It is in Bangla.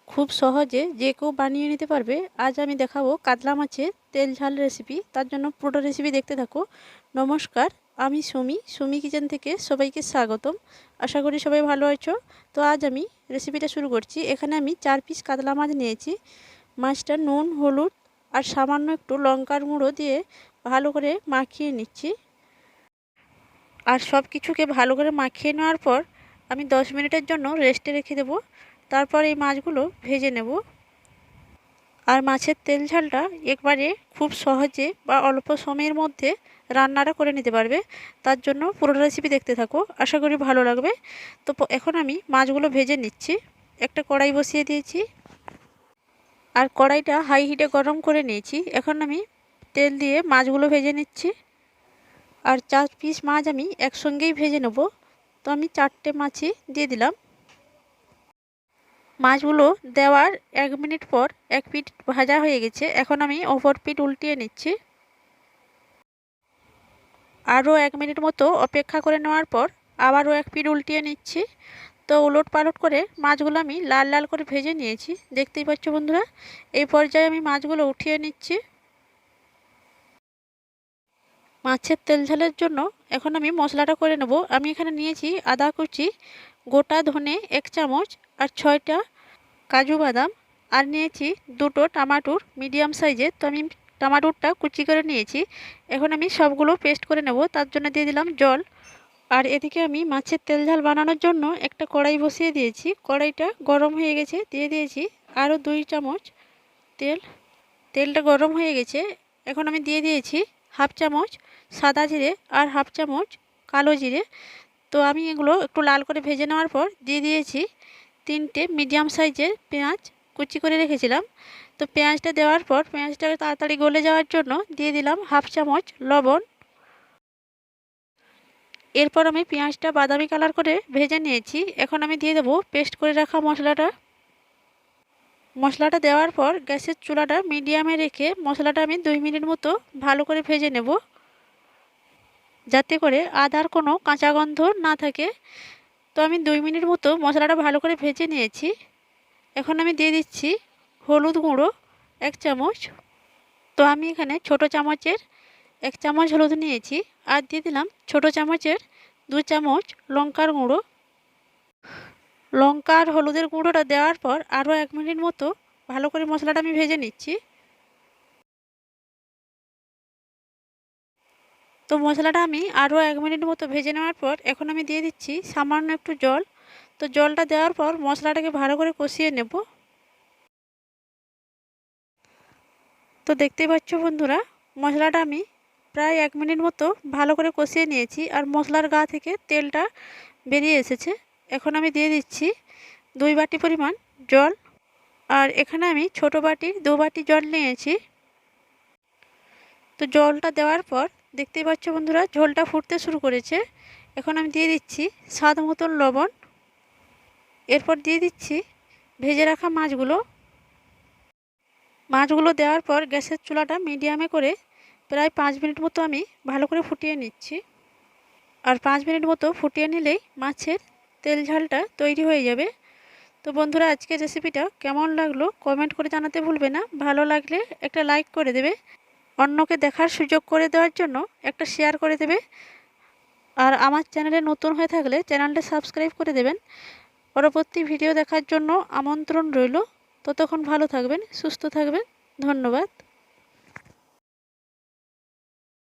খুব সহজে যে কেউ বানিয়ে নিতে পারবে। আজ আমি দেখাবো কাতলা মাছের তেল ঝাল রেসিপি। তার জন্য পুরো রেসিপি দেখতে থাকো। নমস্কার, আমি সুমি কিচেন থেকে সবাইকে স্বাগতম। আশা করি সবাই ভালো আছো। তো আজ আমি রেসিপিটা শুরু করছি। এখানে আমি 4 পিস কাতলা মাছ নিয়েছি। মাছটা নুন, হলুদ আর সামান্য একটু লঙ্কার গুঁড়ো দিয়ে ভালো করে মাখিয়ে নিচ্ছি। আর সব কিছুকে ভালো করে মাখিয়ে নেওয়ার পর আমি 10 মিনিটের জন্য রেস্টে রেখে দেবো। তারপর এই মাছগুলো ভেজে নেব। আর মাছের তেল ঝালটা একবারে খুব সহজে বা অল্প সময়ের মধ্যে রান্নাটা করে নিতে পারবে। তার জন্য পুরো রেসিপি দেখতে থাকো, আশা করি ভালো লাগবে। তো এখন আমি মাছগুলো ভেজে নিচ্ছি। একটা কড়াই বসিয়ে দিয়েছি আর কড়াইটা হাই হিটে গরম করে নিয়েছি। এখন আমি তেল দিয়ে মাছগুলো ভেজে নিচ্ছি। আর 4 পিস মাছ আমি একসঙ্গেই ভেজে নেব। তো আমি 4টে মাছই দিয়ে দিলাম। মাছগুলো দেওয়ার 1 মিনিট পর এক পিঠ ভাজা হয়ে গেছে। এখন আমি অপর পিঠ উল্টিয়ে নিচ্ছি। আরও 1 মিনিট মতো অপেক্ষা করে নেওয়ার পর আবারও এক পিঠ উল্টিয়ে নিচ্ছি। তো উলট পালট করে মাছগুলো আমি লাল লাল করে ভেজে নিয়েছি, দেখতেই পাচ্ছ বন্ধুরা। এই পর্যায়ে আমি মাছগুলো উঠিয়ে নিচ্ছি। মাছের তেল ঝালের জন্য এখন আমি মশলাটা করে নেব। আমি এখানে নিয়েছি আদা কুচি, গোটা ধনে 1 চামচ আর 6টা কাজু বাদাম, আর নিয়েছি 2টো টমাটোর মিডিয়াম সাইজের। তো আমি টমাটোরটা কুচি করে নিয়েছি। এখন আমি সবগুলো পেস্ট করে নেব। তার জন্য দিয়ে দিলাম জল। আর এদিকে আমি মাছের তেল ঝাল বানানোর জন্য একটা কড়াই বসিয়ে দিয়েছি। কড়াইটা গরম হয়ে গেছে, দিয়ে দিয়েছি আরও 2 চামচ তেল। তেলটা গরম হয়ে গেছে। এখন আমি দিয়ে দিয়েছি হাফ চামচ সাদা জিরে আর হাফ চামচ কালো জিরে। তো আমি এগুলো একটু লাল করে ভেজে নেওয়ার পর দিয়ে দিয়েছি 3টে মিডিয়াম সাইজের পেঁয়াজ কুচি করে রেখেছিলাম। তো পেঁয়াজটা দেওয়ার পর পেঁয়াজটা তাড়াতাড়ি গলে যাওয়ার জন্য দিয়ে দিলাম হাফ চামচ লবণ। এরপর আমি পেঁয়াজটা বাদামি কালার করে ভেজে নিয়েছি। এখন আমি দিয়ে দেবো পেস্ট করে রাখা মশলাটা। মশলাটা দেওয়ার পর গ্যাসের চুলাটা মিডিয়ামে রেখে মশলাটা আমি 2 মিনিট মতো ভালো করে ভেজে নেব, যাতে করে আদার কোনো কাঁচা গন্ধ না থাকে। তো আমি 2 মিনিট মতো মশলাটা ভালো করে ভেজে নিয়েছি। এখন আমি দিয়ে দিচ্ছি হলুদ গুঁড়ো 1 চামচ। তো আমি এখানে ছোট চামচের 1 চামচ হলুদ নিয়েছি। আর দিয়ে দিলাম ছোট চামচের 2 চামচ লঙ্কার গুঁড়ো। লঙ্কা আর হলুদের গুঁড়োটা দেওয়ার পর আরও 1 মিনিট মতো ভালো করে মশলাটা আমি ভেজে নিচ্ছি। তো মশলাটা আমি আরও 1 মিনিট মতো ভেজে নেওয়ার পর এখন আমি দিয়ে দিচ্ছি সামান্য একটু জল। তো জলটা দেওয়ার পর মশলাটাকে ভালো করে কষিয়ে নেব। তো দেখতেই পাচ্ছ বন্ধুরা, মশলাটা আমি প্রায় 1 মিনিট মতো ভালো করে কষিয়ে নিয়েছি আর মশলার গা থেকে তেলটা বেরিয়ে এসেছে। এখন আমি দিয়ে দিচ্ছি 2 বাটি পরিমাণ জল। আর এখানে আমি ছোট বাটির 2 বাটি জল নিয়েছি। তো জলটা দেওয়ার পর দেখতেই পাচ্ছ বন্ধুরা, ঝোলটা ফুটতে শুরু করেছে। এখন আমি দিয়ে দিচ্ছি স্বাদ মতন লবণ। এরপর দিয়ে দিচ্ছি ভেজে রাখা মাছগুলো। মাছগুলো দেওয়ার পর গ্যাসের চুলাটা মিডিয়ামে করে প্রায় 5 মিনিট মতো আমি ভালো করে ফুটিয়ে নিচ্ছি। আর 5 মিনিট মতো ফুটিয়ে নিলেই মাছের তেল ঝালটা তৈরি হয়ে যাবে। তো বন্ধুরা, আজকের রেসিপিটা কেমন লাগলো কমেন্ট করে জানাতে ভুলবে না। ভালো লাগলে একটা লাইক করে দেবে, অন্যকে দেখার সুযোগ করে দেওয়ার জন্য একটা শেয়ার করে দেবে। আর আমার চ্যানেলে নতুন হয়ে থাকলে চ্যানেলটা সাবস্ক্রাইব করে দেবেন। পরবর্তী ভিডিও দেখার জন্য আমন্ত্রণ রইল। ততক্ষণ ভালো থাকবেন, সুস্থ থাকবেন। ধন্যবাদ।